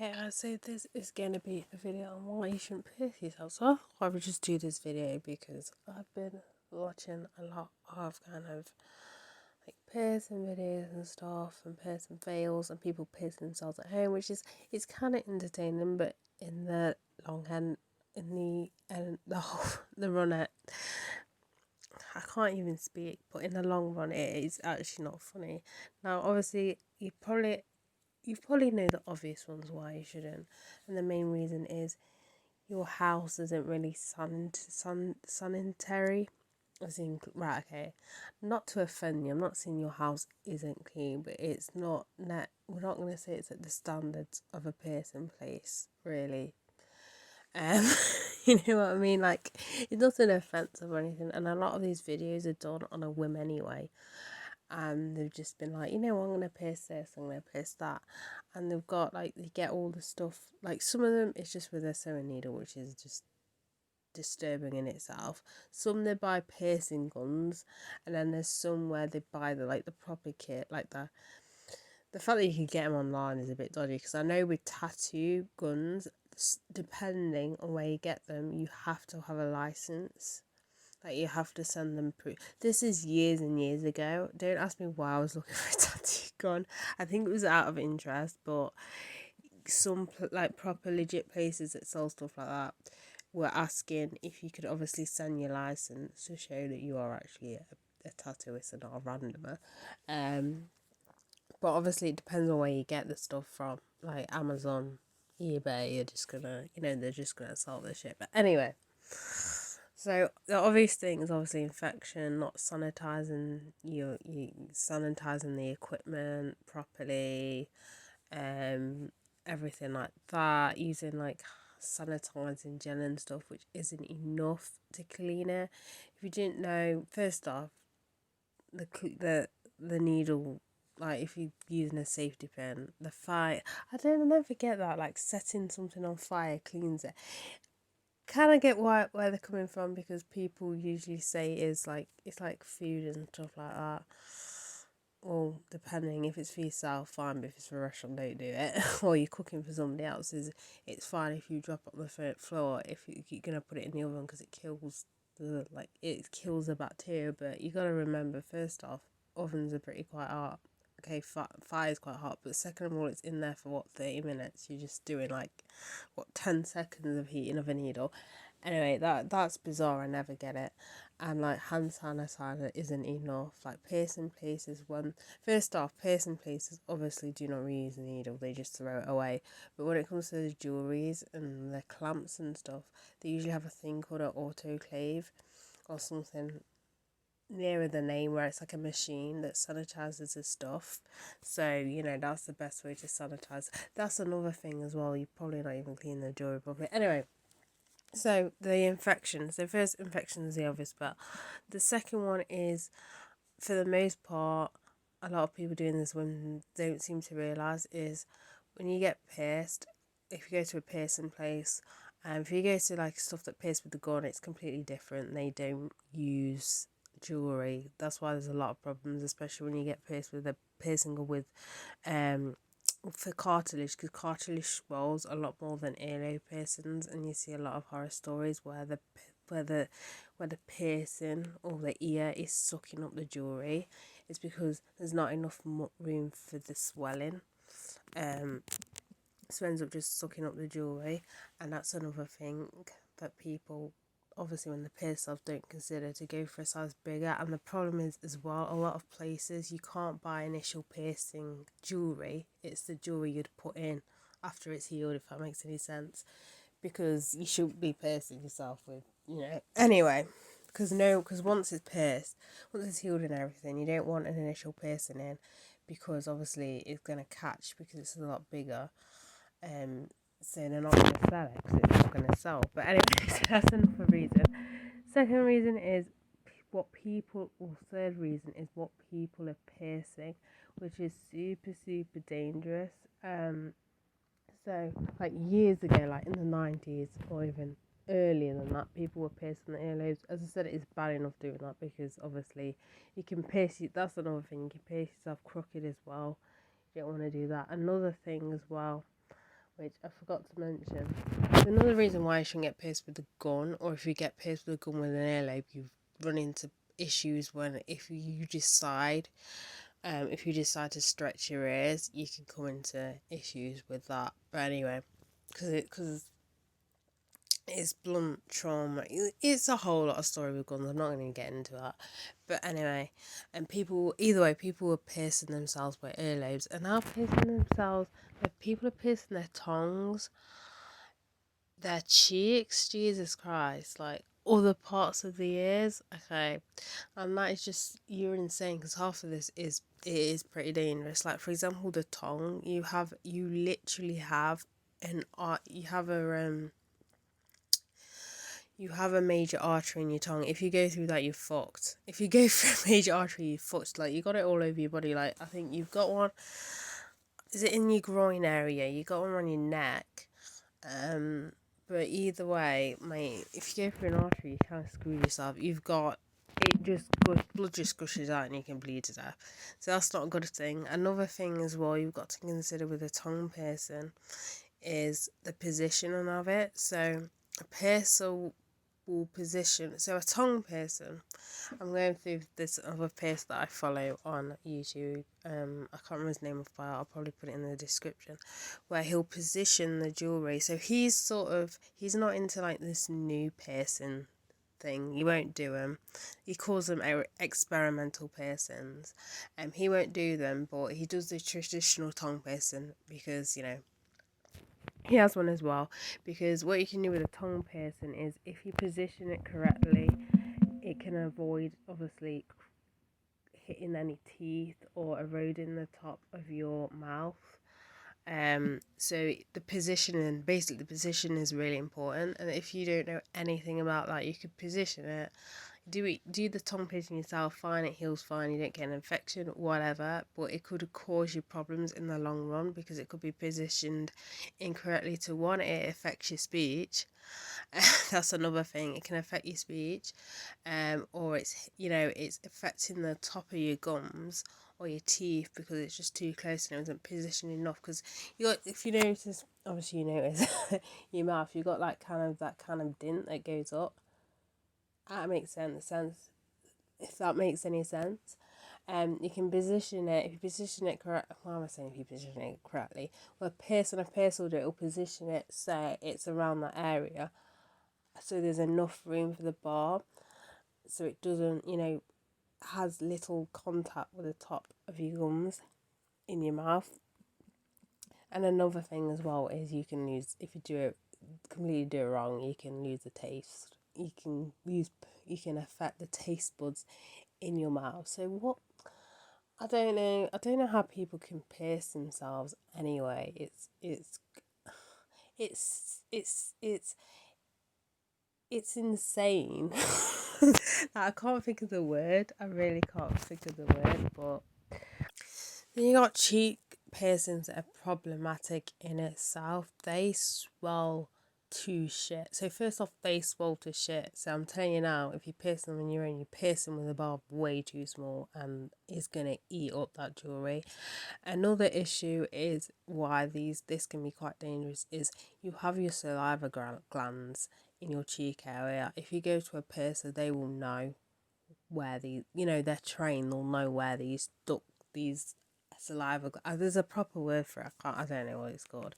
Yeah, so this is going to be a video on why you shouldn't pierce yourself. So I would just do this video because I've been watching a lot of kind of like piercing videos and stuff and piercing fails and people piercing themselves at home, which is it's kind of entertaining, but in the long end, in the end, the run it, I can't even speak. But in the long run, it is actually not funny. Now, obviously, you probably know the obvious ones why you shouldn't, and the main reason is your house isn't really sanitary. As in, right, okay, not to offend you, I'm not saying your house isn't clean, but it's not net. We're not gonna say it's at the standards of a piercing place, really. Um, you know what I mean? Like, it's nothing offensive or anything, and a lot of these videos are done on a whim anyway, and they've just been like, I'm gonna pierce this, I'm gonna pierce that, and they've got like they get all the stuff. Like some of them, it's just with a sewing needle, which is just disturbing in itself. Some they buy piercing guns, and then there's some where they buy the proper kit, like the fact that you can get them online is a bit dodgy because I know with tattoo guns, depending on where you get them, you have to have a license. Like you have to send them proof. This is years and years ago. Don't ask me why I was looking for a tattoo gun. I think it was out of interest, but some like proper legit places that sell stuff like that were asking if you could obviously send your license to show that you are actually a tattooist and not a randomer. But obviously it depends on where you get the stuff from. Like Amazon, eBay, you're just gonna, they're just gonna sell this shit. But anyway. So the obvious thing is obviously infection, not you sanitizing the equipment properly, everything like that, using like sanitizing gel and stuff, which isn't enough to clean it. If you didn't know, first off, the needle, like if you're using a safety pin, the fire, I never get that, like setting something on fire cleans it. Kind of get where they're coming from because people usually say it's like food and stuff like that. Well, depending if it's for yourself, fine. But if it's for a restaurant, don't do it. Or you're cooking for somebody else, it's fine if you drop it on the floor. If you're gonna put it in the oven because it kills the bacteria. But you gotta remember, first off, ovens are pretty quite hot. Okay, fire is quite hot, but second of all, it's in there for 30 minutes. You're just doing 10 seconds of heating of a needle. Anyway, that's bizarre. I never get it. And like hand sanitizer isn't enough. Like piercing places, first off, piercing places obviously do not reuse the needle. They just throw it away. But when it comes to the jewelries and the clamps and stuff, they usually have a thing called an autoclave or something nearer the name where it's like a machine that sanitizes the stuff. So that's the best way to sanitize. That's another thing as well. You probably not even clean the jewelry properly. Anyway, so the infections. The first infection is the obvious, but the second one is, for the most part, a lot of people doing this when don't seem to realise is when you get pierced. If you go to a piercing place, if you go to like stuff that pierce with the gun, it's completely different. They don't use jewelry. That's why there's a lot of problems, especially when you get pierced with a piercing gun with um for cartilage, because cartilage swells a lot more than earlobe piercings, and you see a lot of horror stories where where the where the piercing or the ear is sucking up the jewelry. It's because there's not enough room for the swelling. So ends up just sucking up the jewelry, and that's another thing that people, obviously when they pierce themselves, don't consider to go for a size bigger. And the problem is as well, a lot of places you can't buy initial piercing jewelry. It's the jewelry you'd put in after it's healed, if that makes any sense, because you shouldn't be piercing yourself with anyway. Because once it's pierced, once it's healed and everything, you don't want an initial piercing in, because obviously it's going to catch because it's a lot bigger. So they're not going to sell it because it's not going to sell. But anyway, so that's another reason. Second reason is third reason is what people are piercing, which is super, super dangerous. So like years ago, like in the 90s or even earlier than that, people were piercing the earlobes. As I said, it is bad enough doing that because obviously you can that's another thing, you can pierce yourself crooked as well. You don't want to do that. Another thing as well, which I forgot to mention. Another reason why you shouldn't get pierced with a gun, or if you get pierced with a gun with an earlobe, you run into issues when if you decide to stretch your ears, you can come into issues with that. But anyway, because it's blunt trauma. It's a whole lot of story with guns. I'm not going to get into that. But anyway, and either way, people were piercing themselves by earlobes, and now piercing themselves. People are piercing their tongues, their cheeks. Jesus Christ, like other parts of the ears. Okay, and that is just, you're insane, because half of this is pretty dangerous. Like for example, the tongue. You literally have you have a major artery in your tongue. If you go through that, you're fucked. If you go through a major artery, you're fucked. Like, you got it all over your body. Like, I think you've got one. Is it in your groin area? You got one on your neck. But either way, mate, if you go through an artery, you kind of screw yourself. Blood just gushes out and you can bleed to death. So that's not a good thing. Another thing as well you've got to consider with a tongue piercing is the positioning of it. So a piercer will position. So a tongue piercing. I'm going through this other piercer that I follow on YouTube. I can't remember his name off by heart. I'll probably put it in the description. Where he'll position the jewelry. So he's not into like this new piercing thing. He won't do them. He calls them experimental piercings. He won't do them, but he does the traditional tongue piercing because he has one as well, because what you can do with a tongue piercing is, if you position it correctly, it can avoid obviously hitting any teeth or eroding the top of your mouth. So the position is really important, and if you don't know anything about that, you could position it. Do the tongue piercing yourself, fine, it heals fine, you don't get an infection, whatever, but it could cause you problems in the long run because it could be positioned incorrectly. To one, it affects your speech. That's another thing, it can affect your speech, or it's affecting the top of your gums or your teeth because it's just too close and it wasn't positioned enough. Because if you notice, obviously you notice your mouth, you got like that kind of dint that goes up. That makes sense. If that makes any sense. You can position it. If you position it correctly, why am I saying if you position it correctly? Well, a piercer will do it. It'll position it so it's around that area, so there's enough room for the barb, so it doesn't, has little contact with the top of your gums in your mouth. And another thing as well is you can lose, if you completely do it wrong, you can lose the taste. You can affect the taste buds in your mouth. So what? I don't know how people can pierce themselves anyway. It's insane. I can't think of the word. I really can't think of the word. But then you got cheek piercings that are problematic in itself. They swell to shit. So first off, they swell to shit. So I'm telling you now, if you pierce them on your own, you pierce them with a barb way too small, and it's gonna eat up that jewelry. Another issue is why this can be quite dangerous is you have your saliva glands in your cheek area. If you go to a piercer, they will know where they're trained. They'll know where these saliva. There's a proper word for it. I don't know what it's called,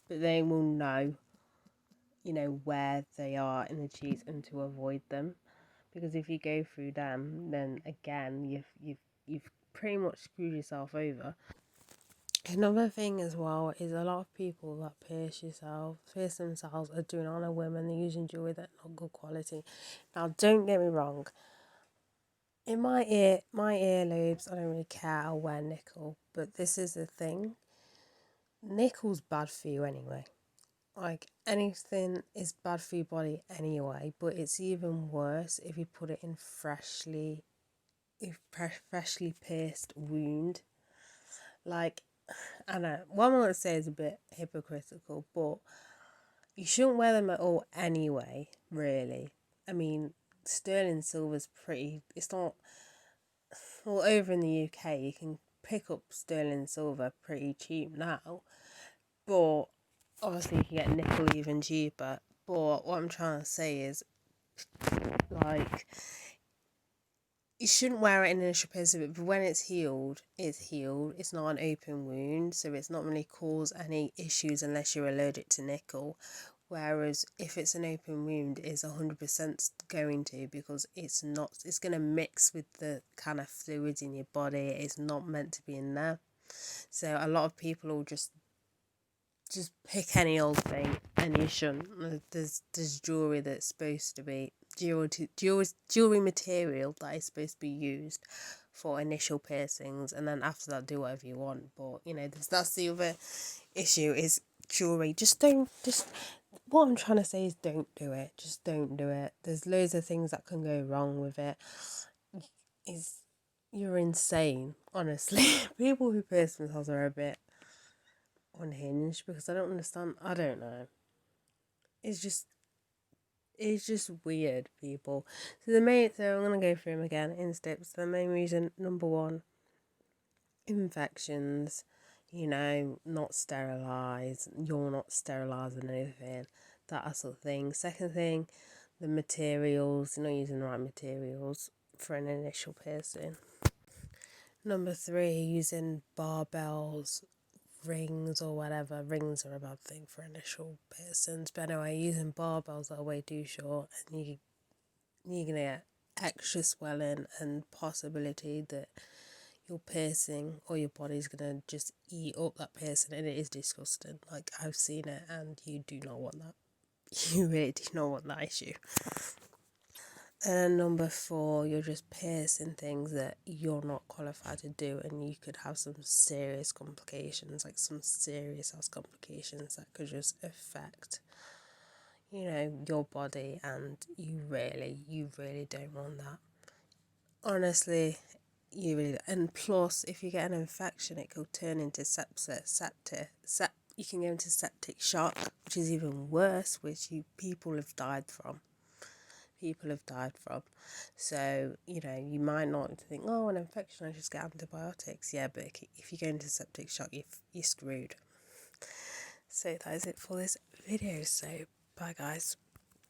but they will know, where they are in the cheeks and to avoid them, because if you go through them, then again you've pretty much screwed yourself over. Another thing as well is a lot of people that pierce themselves are doing on a women. They're using jewelry that's not good quality. Now, don't get me wrong. In my earlobes, I don't really care. I'll wear nickel, but this is the thing. Nickel's bad for you anyway. Like, anything is bad for your body anyway, but it's even worse if you put it in freshly pierced wound. Like, I know what I'm going to say is a bit hypocritical, but you shouldn't wear them at all anyway, really. I mean, sterling silver's it's not, well, over in the UK you can pick up sterling silver pretty cheap now, but obviously you can get nickel even cheaper. But what I'm trying to say is, like, you shouldn't wear it in an initial piercing, but when it's healed, it's healed. It's not an open wound, so it's not really cause any issues unless you're allergic to nickel. Whereas if it's an open wound, it's 100% going to, because it's not. It's gonna mix with the kind of fluids in your body. It's not meant to be in there. So a lot of people will just pick any old thing, and you shouldn't. There's jewelry that's supposed to be jewelry material that is supposed to be used for initial piercings, and then after that do whatever you want. But that's the other issue is jewelry. Just what I'm trying to say is don't do it. Just don't do it. There's loads of things that can go wrong with it. Is You're insane, honestly. People who pierce themselves are a bit unhinged, because I don't understand. I don't know. It's just weird, people. So I'm gonna go through them again in steps. The main reason, number one, infections. Not sterilized. You're not sterilizing anything. That sort of thing. Second thing, the materials. You're not using the right materials for an initial piercing. Number three, using barbells, rings or whatever. Rings are a bad thing for initial piercings, but anyway, using barbells that are way too short, and you're gonna get extra swelling and possibility that your piercing or your body's gonna just eat up that piercing, and it is disgusting. Like, I've seen it, and you do not want that. You really do not want that issue. And then number four, you're just piercing things that you're not qualified to do, and you could have some serious complications, like some serious health complications that could just affect, your body, and you really don't want that. Honestly, and plus, if you get an infection, it could turn into sepsis, you can go into septic shock, which is even worse, which people have died from. So, you might not think, oh, an infection, I just get antibiotics. Yeah, but if you go into septic shock, you're screwed. So that is it for this video. So, bye guys.